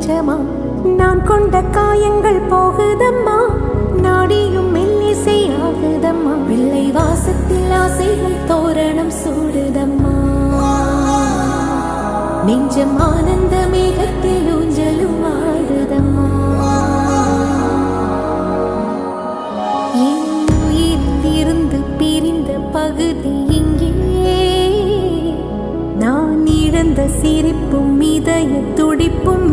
கொஞ்சமா நான் கொண்ட காயங்கள் போகுதம்மா, நாடியும் மெல்லிசை ஆகுதம்மா, வெள்ளை வாசத்தில் ஆசைகள் தோரணம் சூடுதம்மா, நெஞ்சம் ஆனந்த மேகத்தில் ஊஞ்சலும் ஆடுதம்மா. என் உயிரிலிருந்து பிரிந்த பகுதி இங்கே, நான் இழந்த சிரிப்பும் இதய துடிப்பும்